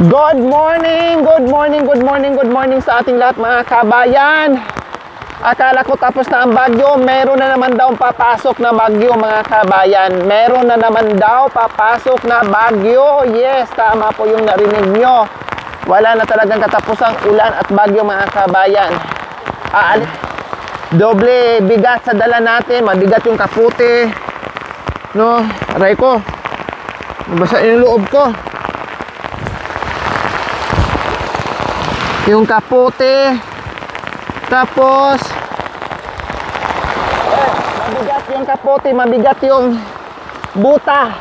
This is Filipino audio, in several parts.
Good morning, good morning, good morning, good morning sa ating lahat mga kabayan. Akala ko tapos na ang bagyo, meron na naman daw papasok na bagyo mga kabayan. Meron na naman daw papasok na bagyo. Yes, tama po yung narinig nyo. Wala na talagang katapusang ulan at bagyo mga kabayan. Doble bigat sa dala natin, mabigat yung kaputi. No, aray ko. Nabasa yung loob ko. Yung kapote. Tapos mabigat yung kapote, mabigat yung buta.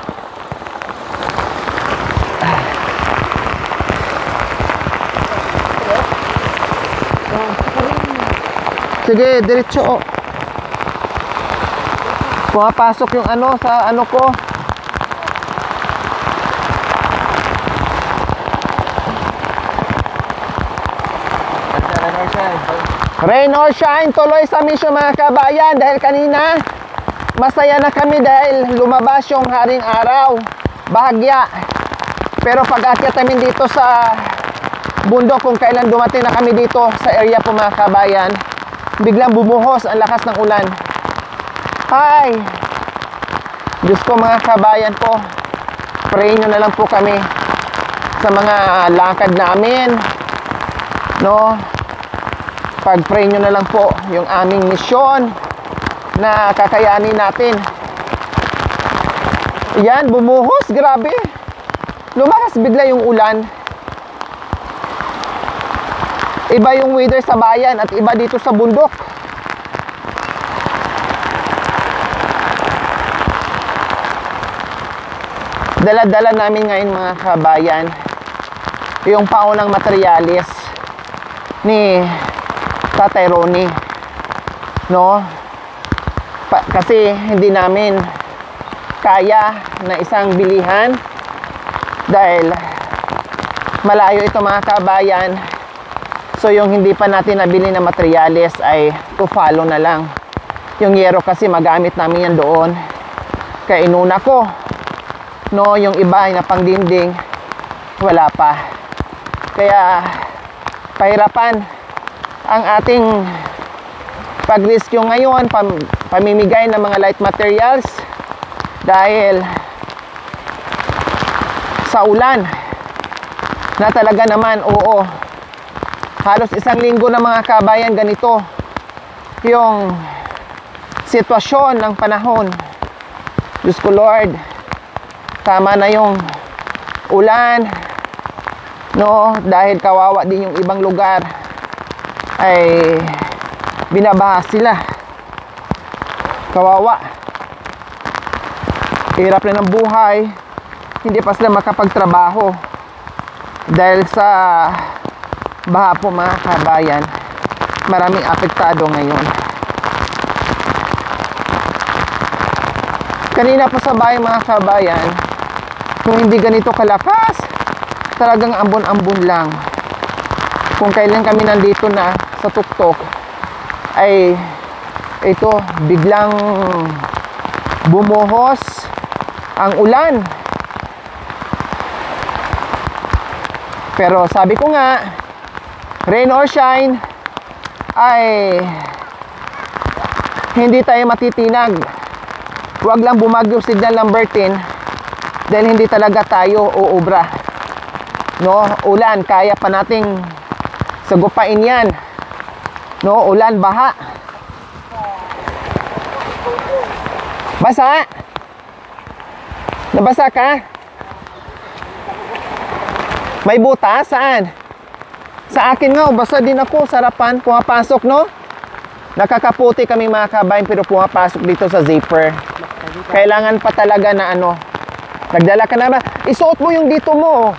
Sige, diretso. Pumapasok yung ano sa ano ko. Rain or shine, tuloy sa mission mga kabayan. Dahil kanina masaya na kami dahil lumabas yung haring araw, bahagya. Pero pag-akyat namin dito sa bundok, kung kailan dumating na kami dito sa area po mga kabayan, biglang bumuhos ang lakas ng ulan. Hi! Diyos ko mga kabayan ko, pray nyo na lang po kami sa mga lakad namin, no? Pag-pray nyo na lang po yung aming misyon na kakayanin natin. Yan, bumuhos, grabe. Lumakas bigla yung ulan. Iba yung weather sa bayan at iba dito sa bundok. Dala-dala namin ngayon mga kabayan yung paunang materyales ni Tatay Ronnie, no? Kasi hindi namin kaya na isang bilihan dahil malayo ito mga kabayan. So yung hindi pa natin nabili na materyales ay to follow na lang. Yung yero kasi magamit namin yan doon. Kaya inuna ko, no? Yung iba na pangdingding wala pa. Kaya pahirapan ang ating pag-rescue ngayon, pamimigay ng mga light materials dahil sa ulan na talaga naman, oo, halos isang linggo na mga kabayan ganito yung sitwasyon ng panahon. Diyos ko Lord, tama na yung ulan, no? Dahil kawawa din yung ibang lugar ay binabaha sila. Kawawa, hirap na ng buhay, hindi pa sila makapagtrabaho dahil sa baha po mga kabayan. Maraming apektado ngayon. Kanina po sa bahay mga kabayan, kung hindi ganito kalakas, talagang ambon-ambon lang. Kung kailan kami nandito na sa tuktok ay ito biglang bumuhos ang ulan. Pero sabi ko nga, rain or shine, ay hindi tayo matitinag. Huwag lang bumagyo signal number 10 dahil hindi talaga tayo uubra, no? Ulan, kaya pa nating sagupain yan, no? Ulan, baha, basa. Nabasa ka? May buta? Saan? Sa akin nga, basa din ako. Sarapan, pumapasok, no? Nakakaputi kami mga kabayan pero pumapasok dito sa zipper. Kailangan pa talaga na ano, nagdala ka na. Isuot mo yung dito mo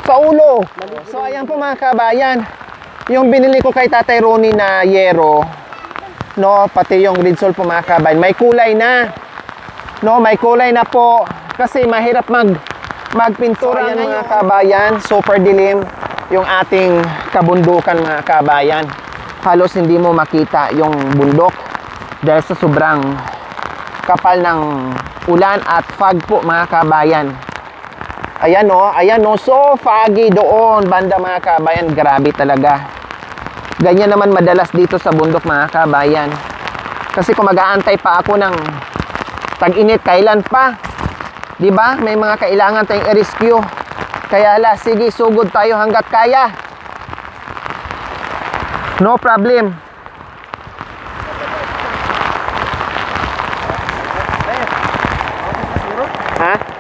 sa ulo. So ayan po mga kabayan, yung binili ko kay Tatay Ronnie na yero, no, pati yung ridsol po mga kabayan, may kulay na, no, may kulay na po kasi mahirap magpintura. So, ayan mga kabayan, super dilim yung ating kabundukan mga kabayan. Halos hindi mo makita yung bundok dahil sa sobrang kapal ng ulan at fog po mga kabayan. Ayan o, so foggy doon, banda mga kabayan, grabe talaga. Ganyan naman madalas dito sa bundok mga kabayan. Kasi kung mag-aantay pa ako ng tag-init, kailan pa? 'Di ba? May mga kailangan tayong i-rescue. Kaya sige, sugod tayo hanggat kaya. No problem. Ha?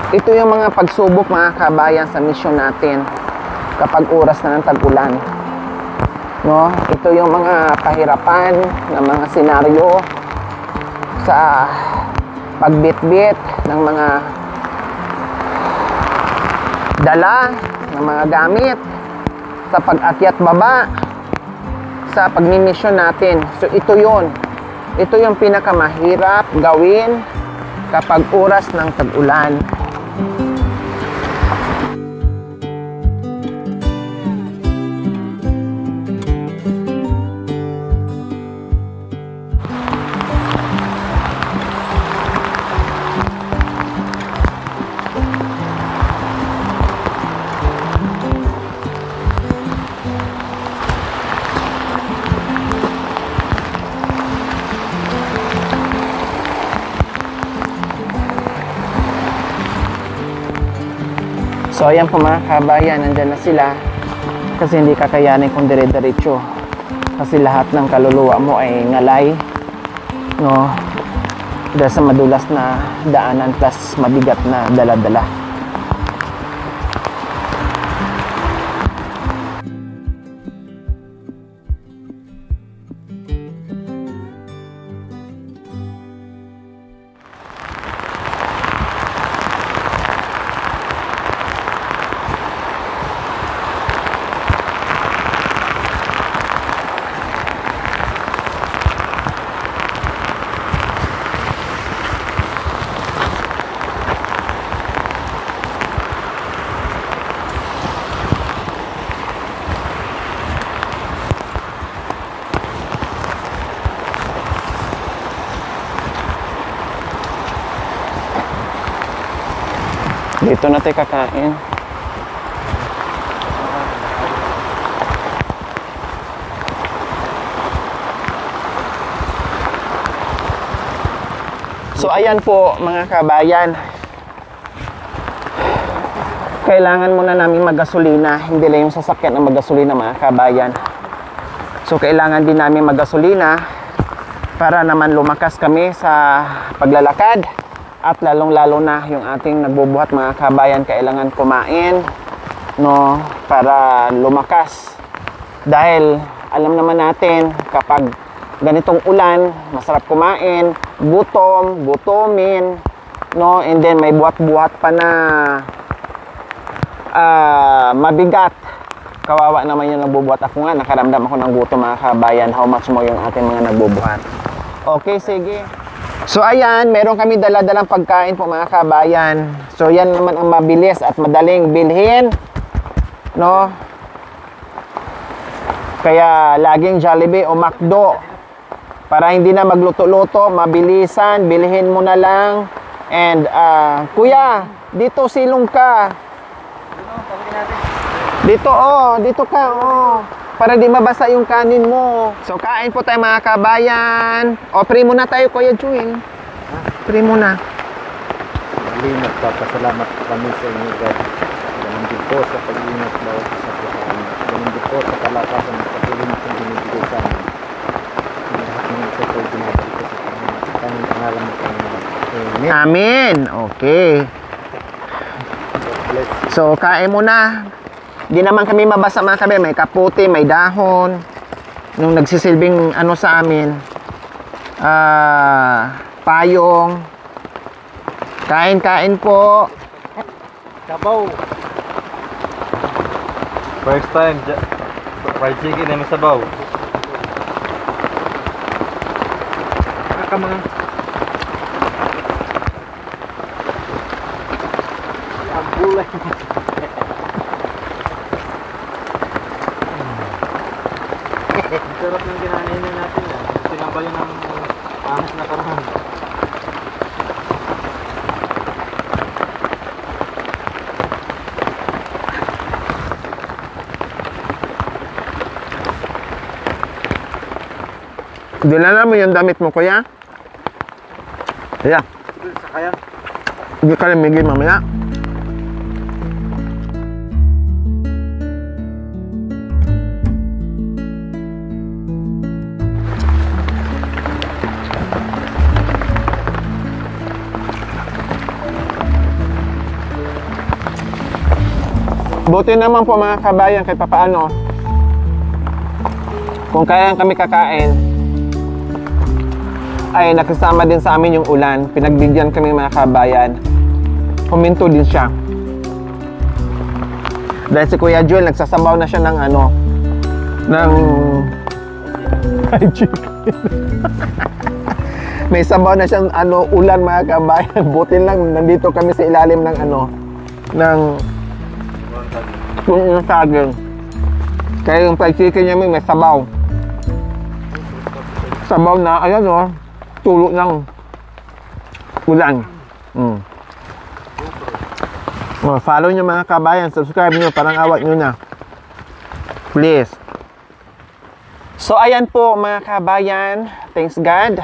Ito yung mga pagsubok mga kabayan sa misyon natin kapag oras na ng tag-ulan. No? Ito yung mga kahirapan ng mga senaryo sa pagbitbit ng mga dala, ng mga gamit, sa pag-akyat baba, sa pagmimisyon natin. So ito yun. Ito yung pinakamahirap gawin kapag oras ng tag-ulan. So ayan po mga kabayan, nandyan na sila kasi hindi kakayanin kung dire-diretso kasi lahat ng kaluluwa mo ay ngalay, no, dahil sa madulas na daanan plus mabigat na dala-dala. Dito na tayo kakain. So ayan po mga kabayan, kailangan muna namin maggasolina, hindi lang yung sasakyan ang maggasolina mga kabayan. So kailangan din namin maggasolina para naman lumakas kami sa paglalakad. At lalong-lalo na yung ating nagbubuhat mga kabayan, kailangan kumain, no, para lumakas. Dahil alam naman natin kapag ganitong ulan, masarap kumain, gutomin, no, and then may buhat-buhat pa na mabigat. Kawawa naman yung nagbubuhat. Ako nga, nakaramdam ako ng gutom mga kabayan. How much mo yung ating mga nagbubuhat? Okay, sige. So ayan, meron kami dala-dalang pagkain po mga kabayan. So yan naman ang mabilis at madaling bilhin, no? Kaya laging Jollibee o McDo para hindi na magluto-luto, mabilisan, bilhin mo na lang. And kuya, dito silong ka. Dito dito ka para di mabasa yung kanin mo. So kain po tayo mga kabayan. Free muna tayo Kuya Juing. Free muna. Muli nagpapasalamat kami sa inyo God. Ganun din po sa pag-iingat bawat isa po sa amin. Ganun din po sa kalakasan at patuloy na binibigay sa amin. sa ito ginagawa ko sa kanyang pangalan mo Panginoon. Amen. Amen. Okay. God bless. So, kain muna. Di naman kami mabasa mga kabe. May kaputi, may dahon. Nung nagsisilbing ano sa amin, payong. Kain po. Sabaw. First time, fried chicken na may sabaw. Mga ang bulay. Sarap ng kinain natin yan. Tinambal yun ng panas na karahang. Dinala mo yung damit mo, kuya? Yeah. Sa kaya? Hindi ka lamigin mamaya. Buti naman po mga kabayan kahit papaano. Kung kaya kami kakain, ay nakasama din sa amin yung ulan. Pinagbigyan kami mga kabayan. Huminto din siya. Dahil si Kuya Joel nagsasabaw na siya ng ano, ng fried chicken. May sabaw na siyang ano, ulan mga kabayan. Buti lang nandito kami sa ilalim ng ano, ng yung saging. Kaya yung fried chicken niya may sabaw. Sabaw na, ayan o, tulo ng ulan. Follow nyo mga kabayan, subscribe nyo, parang awat nyo na. Please. So ayan po mga kabayan, thanks God.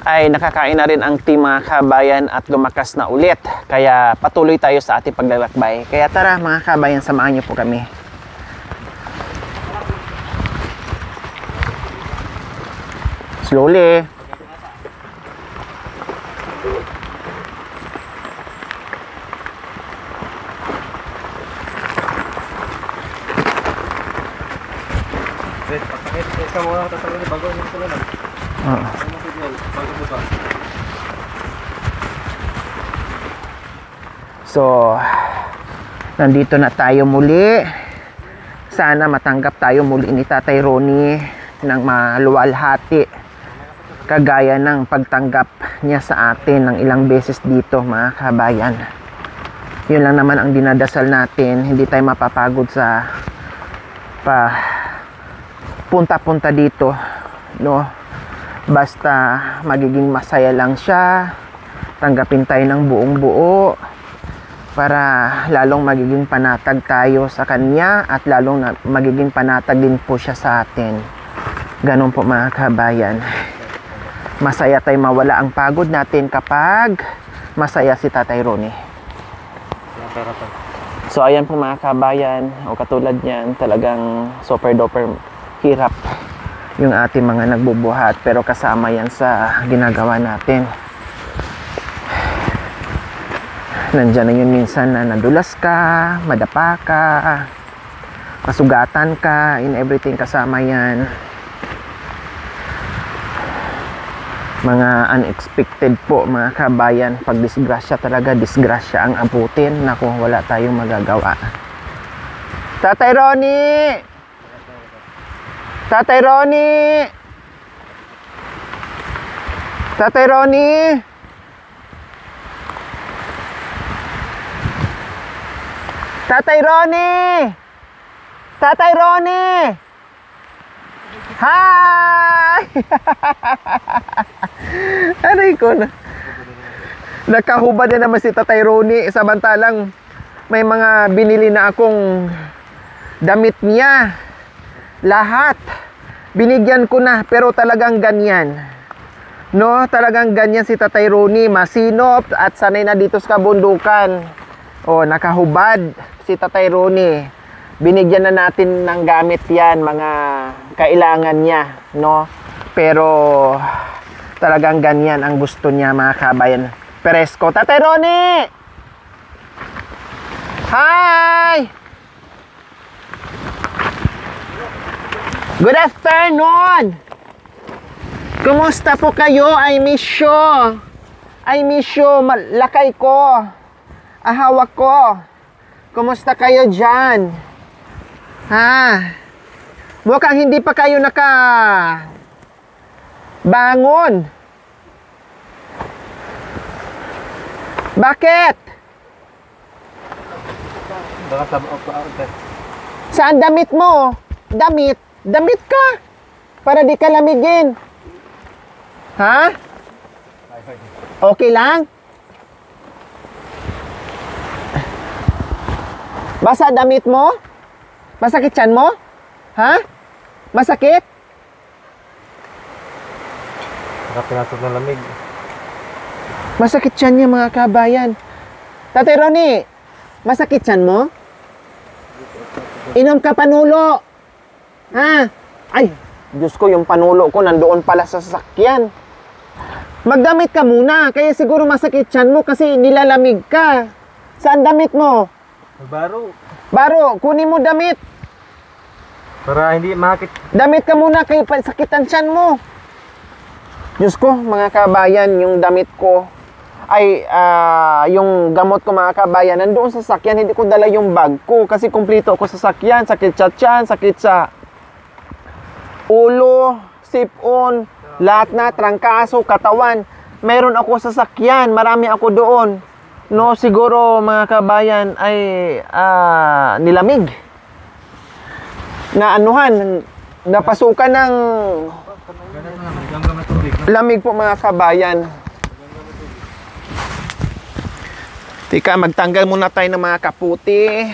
Ay nakakain na rin ang team mga kabayan at lumakas na ulit. Kaya patuloy tayo sa ating paglalakbay. Kaya tara mga kabayan, samahan niyo po kami. Slowly. Isa muna ako tatalon bago yung tulad. Bago ba? So, nandito na tayo muli. Sana matanggap tayo muli ni Tatay Ronnie ng maluwalhati. Kagaya ng pagtanggap niya sa atin ng ilang beses dito mga kabayan. Yun lang naman ang dinadasal natin. Hindi tayo mapapagod sa punta-punta dito, no? Basta magiging masaya lang siya, tanggapin tayo ng buong buo para lalong magiging panatag tayo sa kanya at lalong magiging panatag din po siya sa atin. Ganun po mga kabayan. Masaya tayo mawala ang pagod natin kapag masaya si Tatay Ronnie. So ayan po mga kabayan, o katulad niyan, talagang super duper hirap yung ating mga nagbubuhat, pero kasama yan sa ginagawa natin. Nandyan na yun minsan na nadulas ka, madapa ka, masugatan ka, in everything kasama yan. Mga unexpected po mga kabayan. Pag disgrasya talaga, disgrasya ang abutin. Naku, wala tayong magagawa. Tatay Ronnie! Tatay Ronnie! Tatay Ronnie! Tatay Ronnie! Tatay Ronnie! Hi! Aray ko na. Nakahubad na naman si Tatay Ronnie. Samantalang may mga binili na akong damit niya. Lahat. Binigyan ko na. Pero talagang ganyan. No? Talagang ganyan si Tatay Ronnie. Masinop at sanay na dito sa kabundukan. O, nakahubad si Tatay Ronnie. Binigyan na natin ng gamit yan, mga kailangan niya, no? Pero talagang ganyan ang gusto niya mga kabayan. Presko. Tatay Ronnie! Hi! Good afternoon! Kumusta po kayo? I miss you. I miss you. Lakay ko. Ahawak ko. Kumusta kayo dyan? Ha? Mukhang hindi pa kayo bangon. Bakit? Baka sa Saan damit mo? Damit? Damit ka. Para di ka lamigin. Ha? Okay lang? Basa damit mo? Masakit tiyan mo? Ha? Masakit? pinasok ng lamig. Masakit tiyan niya mga kabayan. Tatay Ronnie, masakit tiyan mo? Inom ka panulo. Ha? Ay, Diyos ko, yung panulo ko nandoon pala sa sasakyan. Magdamit ka muna, kaya siguro masakit tiyan mo kasi nilalamig ka. Saan damit mo? Baro. Baro, kunin mo damit. Para hindi makit. Damit ka muna, kaya sakitan tiyan mo. Diyos ko, mga kabayan, yung damit ko, ay, yung gamot ko mga kabayan, nandoon sa sakyan, hindi ko dala yung bag ko kasi kumpleto ako sa sakyan, sakit sa tiyan, sakit sa ulo, sipon, lahat na, trangkaso, katawan. Meron ako sa sakyan, marami ako doon. No, siguro mga kabayan ay nilamig. Na anuhan, napasukan ng lamig po mga kabayan. Tika, magtanggal muna tayo ng mga kaputi.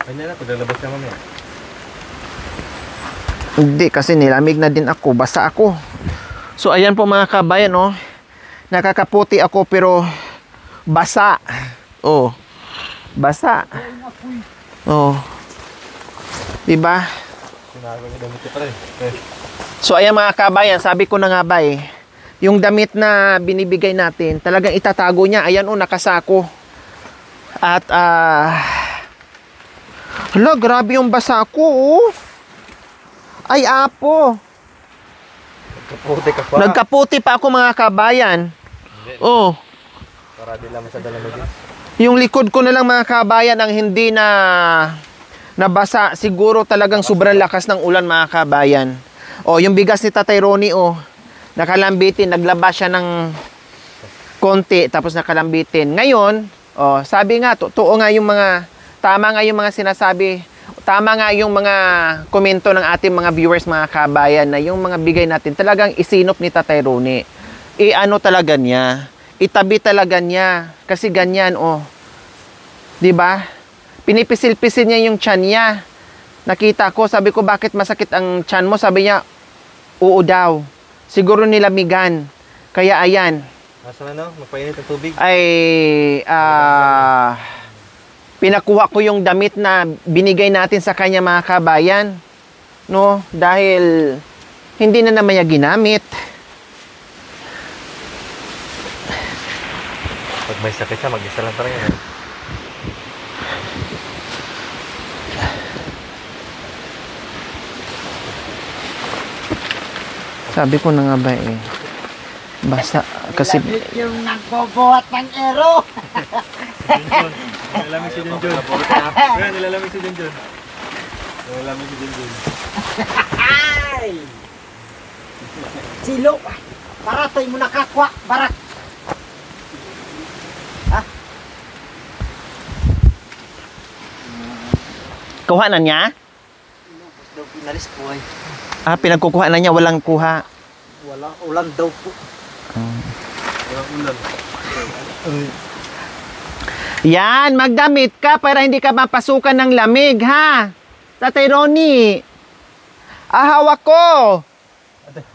Ay na, paglalabas ka mamaya. Hindi, kasi nilamig na din ako, basa ako. So ayan po mga kabayan, oh. Nakakaputi ako pero basa. Oh. Basa. Oh. Diba? Sinabi ko damit ko pa rin. So ayan mga kabayan, sabi ko na nga ba yung damit na binibigay natin, talagang itatago niya. Ayan, oh, nakasako. At hala, grabe yung basa ko, oh. Ay, apo. Kaputi ka pa. Nagkaputi pa ako mga kabayan. Oh. Para di lang sa dalamig. Yung likod ko na lang mga kabayan ang hindi na nabasa. Siguro talagang sobrang lakas ng ulan mga kabayan. Oh, yung bigas ni Tatay Ronnie, oh. Nakalambitin, naglaba siya ng konti tapos nakalambitin. Ngayon, oh, sabi nga, totoo nga yung mga, tama nga yung mga sinasabi, tama nga yung mga komento ng ating mga viewers mga kabayan na yung mga bigay natin talagang isinop ni Tatay Ronnie. Ano talaga niya, itabi talaga niya kasi ganyan, oh. 'Di ba? Pinipisil-pisil niya yung tiyan niya. Nakita ko, sabi ko, bakit masakit ang tiyan mo? Sabi niya, oo daw. Siguro nilamigan. Kaya ayan. Asa na, magpainit ang tubig. Ay, pinakuha ko yung damit na binigay natin sa kanya mga kabayan. No? Dahil hindi na naman niya ginamit. Pag may sakit siya, mag-isa lang talaga. Sabi ko na nga ba basta kasi Yung nagbobuhat ng ero. Nilalamig si Junjun. Nilalamig si Junjun. Nilalamig si Junjun. Ay! Silo. Paratoy mo nakakwa. Barak. kuha na niya? Daw pinalis po ay. Pinagkukuha na niya, walang kuha. Walang ulan daw po. Walang ulan. Yan, magdamit ka para hindi ka mapasukan ng lamig, ha? Tatay Ronnie, hawak ko.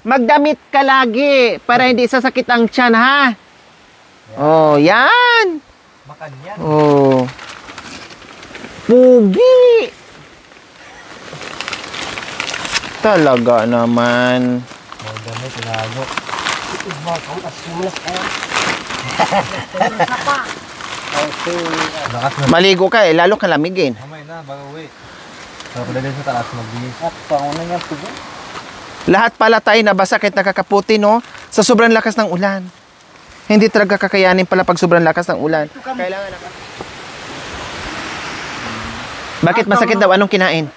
Magdamit ka lagi para hindi sasakit ang tiyan, ha? Oh, yan. Makan yan. Oh. Pugi. Talaga naman. Mga dami, tinago. Lakas na. Maligo ka eh, lalo ka lamigin. Mamay na, bago uwi. Para padali sa taas, magbihis. At pauna niya po. Lahat pala tayo nabasa kahit nakakaputi, no? Sa sobrang lakas ng ulan. Hindi talaga kakayanin pala pag sobrang lakas ng ulan. Kailangan na. Bakit masakit daw? Anong kinain?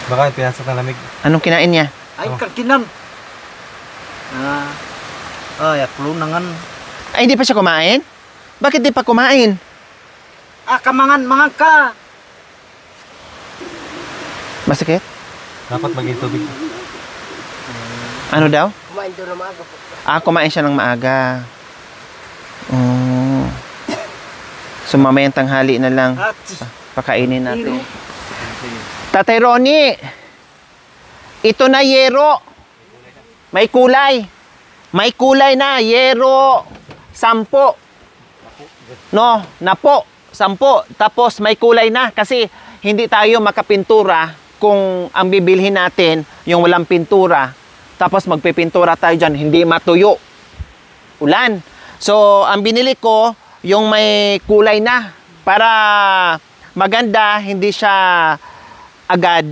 Baka pinasok ng lamig. Anong kinain niya? Ay, kakinan. Ay, aklo nangan. Ay, hindi pa siya kumain? Bakit di pa kumain? Kamangan ka. Masakit? Dapat maging tubig. Ano daw? Kumain doon na maaga po. Kumain siya ng maaga. Oh. So, mamayang tanghali na lang. At Pakainin natin. Tatay Ronnie, ito na yero. May kulay. May kulay na, yero. 10. No, napo. 10. Tapos may kulay na kasi hindi tayo makapintura kung ang bibilhin natin yung walang pintura. Tapos magpipintura tayo dyan, hindi matuyo. Ulan. So, ang binili ko, yung may kulay na. Para maganda, hindi siya agad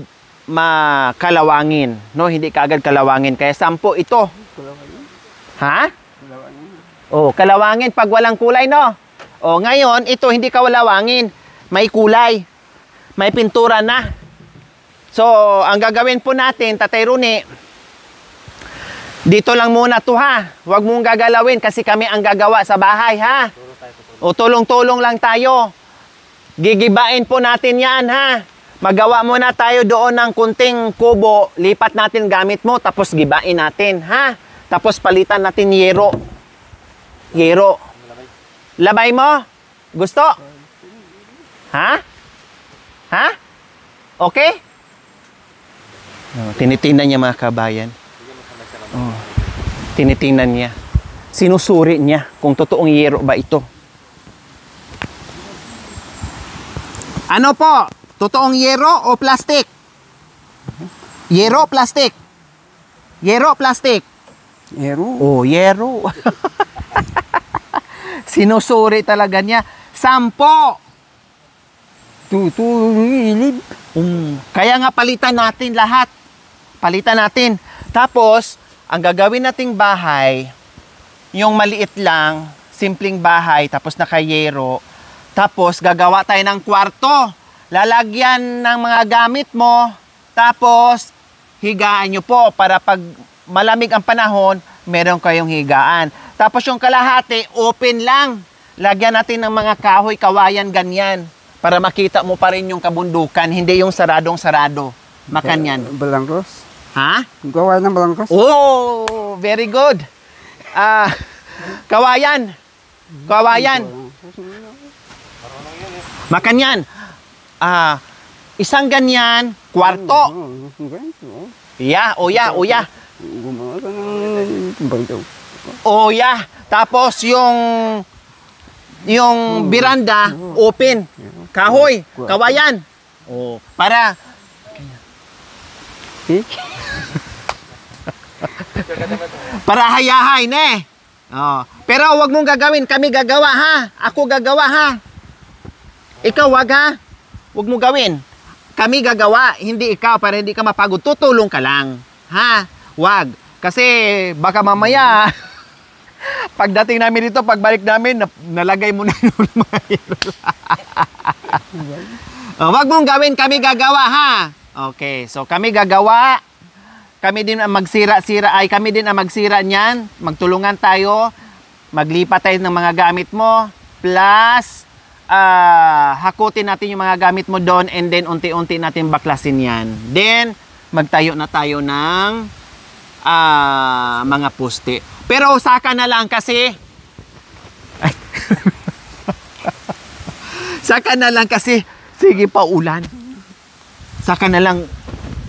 makalawangin. No, hindi ka agad kalawangin. Kaya 10 ito. Ha? Oh, kalawangin pag walang kulay, no? Oh, ngayon, ito hindi kalawangin. May kulay. May pintura na. So, ang gagawin po natin, Tatay Rune, dito lang muna to ha. Huwag mong gagalawin kasi kami ang gagawa sa bahay ha. O tulong-tulong lang tayo. Gigibain po natin yan ha. Magawa muna tayo doon ng kunting kubo. Lipat natin gamit mo tapos gibain natin ha. Tapos palitan natin yero. Yero. Labay mo? Gusto? Ha? Ha? Okay? Tinitingnan niya mga kabayan. Oh, tinitingnan niya. Sinusuri niya kung totoong yero ba ito. Ano po? Totoong yero o plastic? Yero, plastic. Yero, plastic. Yero. Oh, yero. Sinusuri talaga niya. 10. Tutulilib. Kaya nga palitan natin lahat. Palitan natin. Tapos, ang gagawin nating bahay, yung maliit lang, simpleng bahay, tapos nakayero. Tapos, gagawa tayo ng kwarto. Lalagyan ng mga gamit mo. Tapos, higaan nyo po para pag malamig ang panahon, meron kayong higaan. Tapos, yung kalahati, open lang. Lagyan natin ng mga kahoy, kawayan, ganyan. Para makita mo pa rin yung kabundukan, hindi yung saradong-sarado. Makanyan. Balangros. Ha? Gawa ng balangros. Oh, very good. Kawayan. Kawayan. Makanyan. Isang ganyan, kwarto. Yeah, oya. Gumawa ka ng bagdaw. Oya. Tapos yung biranda, open. Kahoy, kawayan. Oh, para para hayahay, ne? Oh. Pero wag mong gagawin, kami gagawa ha. Ako gagawa ha. Ikaw wag ha. Wag mo gawin. Kami gagawa, hindi ikaw para hindi ka mapagod. Tutulong ka lang. Ha? Wag. Kasi baka mamaya pagdating namin dito, pagbalik namin, nalagay mo na yung mga hero. Wag mong gawin, kami gagawa ha. Okay, so kami gagawa. Kami din ang magsira-sira, kami din ang magsira niyan. Magtulungan tayo. Maglipat tayo ng mga gamit mo. Plus, hakutin natin yung mga gamit mo doon and then unti-unti natin baklasin yan. Then, magtayo na tayo ng mga poste. Pero saka na lang kasi saka na lang kasi sige pa ulan. Saka na lang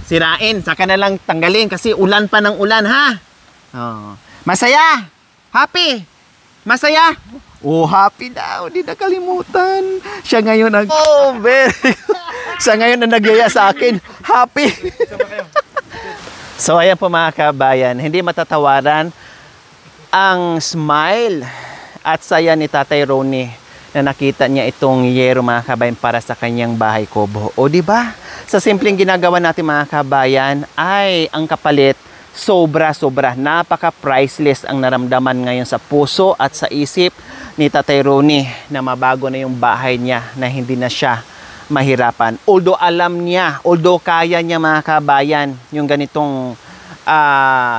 sirain, saka na lang tanggalin kasi ulan pa ng ulan ha. Oh. Masaya? Happy? Masaya? Oh, happy daw. Di nakalimutan. Siya ngayon ang... Oh, very good. Sa ngayon na nagyaya sa akin, happy. So ayan po mga kabayan, hindi matatawaran ang smile at saya ni Tatay Ronnie na nakita niya itong yero mga kabayan para sa kanyang bahay kubo. O di ba? Sa simpleng ginagawa natin mga kabayan ay ang kapalit sobra-sobra. Napaka-priceless ang naramdaman ngayon sa puso at sa isip ni Tatay Ronnie na mabago na yung bahay niya, na hindi na siya mahirapan. Although alam niya, although kaya niya mga kabayan yung ganitong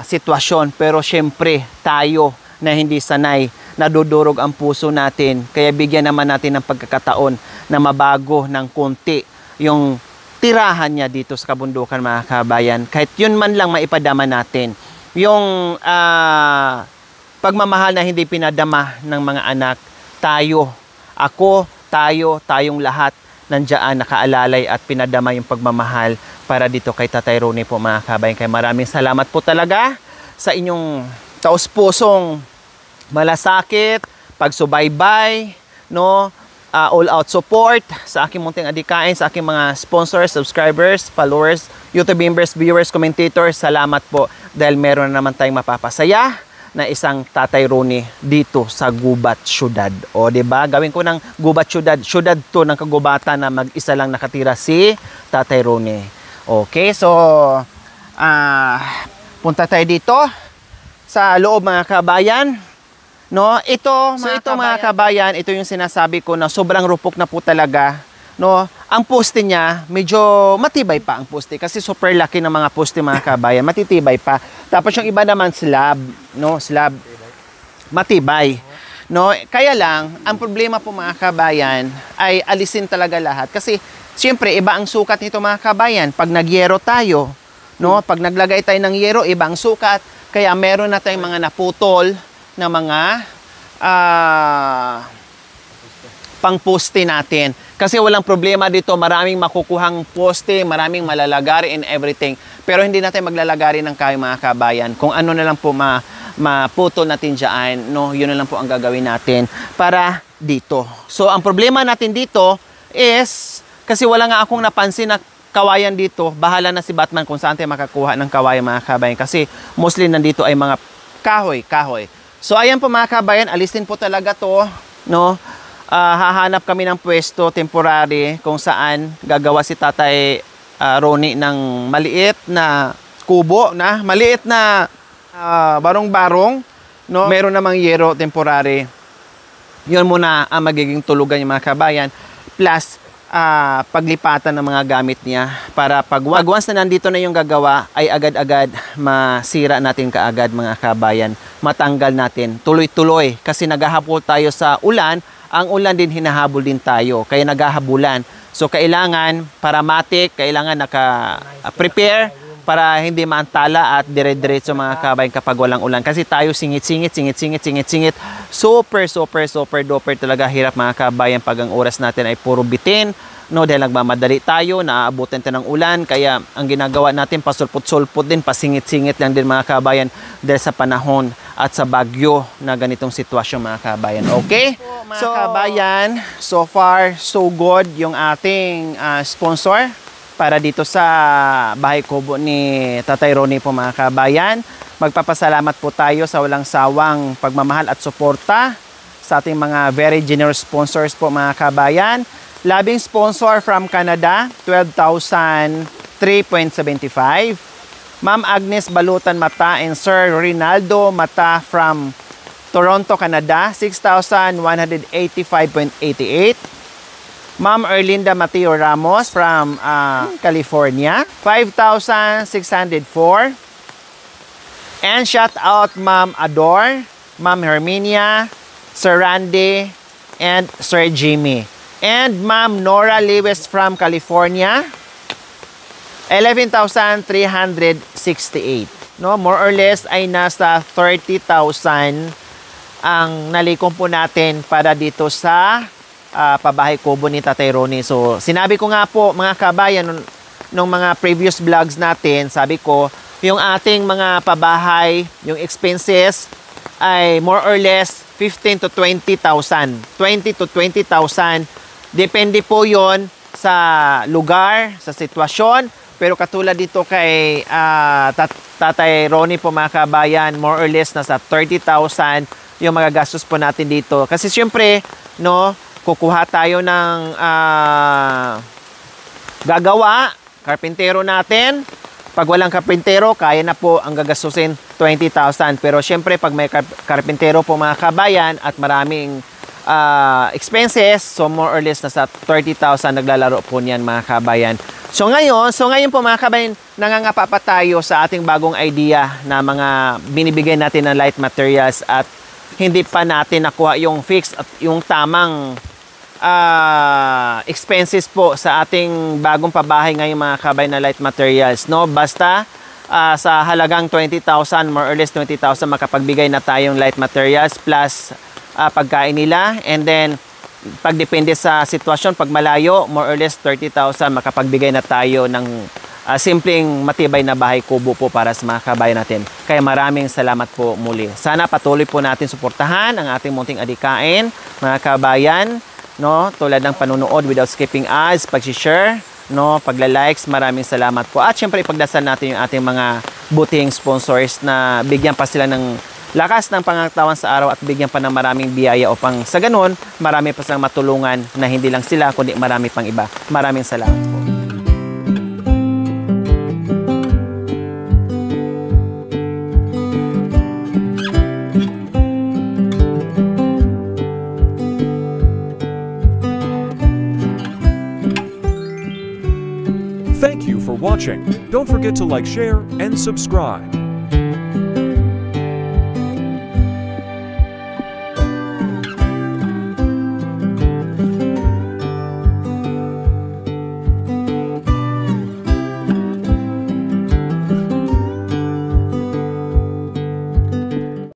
sitwasyon, pero syempre tayo na hindi sanay, nadudurog ang puso natin. Kaya bigyan naman natin ng pagkakataon na mabago ng konti yung tirahan niya dito sa kabundukan mga kabayan. Kahit yun man lang maipadama natin. Yung pagmamahal na hindi pinadama ng mga anak, tayo, ako, tayong lahat nandiyan nakaalalay at pinadama yung pagmamahal para dito kay Tatay Ronnie po mga kabayan. Kaya maraming salamat po talaga sa inyong taos-pusong malasakit, pagsubaybay, no? All-out support sa aking munting adikain, sa aking mga sponsors, subscribers, followers, YouTube members, viewers, commentators. Salamat po dahil meron na naman tayong mapapasaya na isang Tatay Ronnie dito sa Gubat Syudad. O, 'di ba? Gawin ko ng Gubat Syudad. Syudad 'to ng kagubatan na mag-isa lang nakatira si Tatay Ronnie. Okay, so punta tayo dito sa loob mga kabayan. No, ito mga kabayan, ito yung sinasabi ko na sobrang rupok na po talaga. No, ang poste niya medyo matibay pa ang poste kasi super laki ng mga poste mga kabayan, matitibay pa. Tapos yung iba naman slab, no, slab matibay. No, kaya lang ang problema po mga kabayan ay alisin talaga lahat kasi siyempre iba ang sukat nito mga kabayan pag nagyero tayo, no, pag naglagay tayo ng yero iba ang sukat, kaya meron na tayong mga naputol na mga pang-poste natin. Kasi walang problema dito, maraming makukuhang poste, maraming malalagari and everything. Pero hindi natin maglalagari ng kahoy mga kabayan. Kung ano na lang po maputol natin dyan, no, yun na lang po ang gagawin natin para dito. So, ang problema natin dito is, kasi wala nga akong napansin na kawayan dito, bahala na si Batman kung saan tayo makakuha ng kawayan mga kabayan. Kasi mostly nandito ay mga kahoy. So, ayan po mga kabayan, alisin po talaga to, no? Hahanap kami ng pwesto temporary kung saan gagawa si Tatay Ronnie ng maliit na kubo, na maliit na barong-barong, no? Meron namang yero temporary. Yun muna ang magiging tulugan ng mga kabayan, plus paglipatan ng mga gamit niya para pag once na nandito na yung gagawa ay agad-agad masira natin kaagad mga kabayan, matanggal natin tuloy-tuloy kasi naghahabol tayo sa ulan. Ang ulan din hinahabol din tayo, kaya naghahabulan. So kailangan paramatic, kailangan naka-prepare para hindi maantala at dire-diretso mga kabayan kapag walang ulan. Kasi tayo singit-singit. Super duper talaga hirap mga kabayan pag ang oras natin ay puro bitin. No, dahil nagmamadali tayo, naaabutan tayo ng ulan, kaya ang ginagawa natin pasulpot-sulpot din, pasingit-singit lang din mga kabayan dahil sa panahon at sa bagyo na ganitong sitwasyon mga kabayan. Okay? So, kabayan, so far so good yung ating sponsor para dito sa bahay kubo ni Tatay Ronnie po mga kabayan. Magpapasalamat po tayo sa walang sawang pagmamahal at suporta sa ating mga very generous sponsors po mga kabayan. Labing sponsor from Canada, 12,003.75. Ma'am Agnes Balutan Mata and Sir Rinaldo Mata from Toronto, Canada, 6,185.88. Ma'am Erlinda Mateo Ramos from California, 5,604. And shout out Ma'am Ador, Ma'am Herminia, Sir Randy, and Sir Jimmy. And Ma'am Nora Lewis from California, 11,368. No, more or less ay nasa 30,000 ang nalikom po natin para dito sa pabahay kubo ni Tatay Ronnie. So, sinabi ko nga po mga kabayan nung mga previous vlogs natin, sabi ko, yung ating mga pabahay, yung expenses ay more or less 15 to 20,000. 20 to 20,000. Depende po yon sa lugar, sa sitwasyon. Pero katulad dito kay Tatay Ronnie po mga kabayan, more or less nasa 30,000 yung magagastos po natin dito. Kasi syempre, no, kukuha tayo ng gagawa, karpintero natin. Pag walang karpintero, kaya na po ang gagastusin 20,000. Pero syempre, pag may karpintero po mga kabayan at maraming expenses, so more or less nasa 30,000 naglalaro po niyan mga kabayan. So ngayon po mga kabayan, nangangapa pa tayo sa ating bagong idea na mga binibigay natin ng light materials at hindi pa natin nakuha yung fixed at yung tamang expenses po sa ating bagong pabahay ngayon mga kabayan na light materials, no? Basta sa halagang 20,000, more or less 20,000 makapagbigay na tayong light materials plus pagkain nila, and then pagdepende sa sitwasyon, pag malayo, more or less 30,000 makapagbigay na tayo ng simpleng matibay na bahay kubo po para sa mga kabayan natin. Kaya maraming salamat po muli. Sana patuloy po natin suportahan ang ating munting adikain, mga kabayan, no? Tulad ng panunood without skipping ads, pag-share, no, pagla-likes, maraming salamat po. At syempre ipagdasal natin yung ating mga butihing sponsors na bigyan pa sila ng lakas ng pangangatawan sa araw at bigyan pa ng maraming biyaya upang sa ganun, marami pa silang matulungan na hindi lang sila kundi marami pang iba. Maraming salamat po. Thank you for watching. Don't forget to like, share, and subscribe.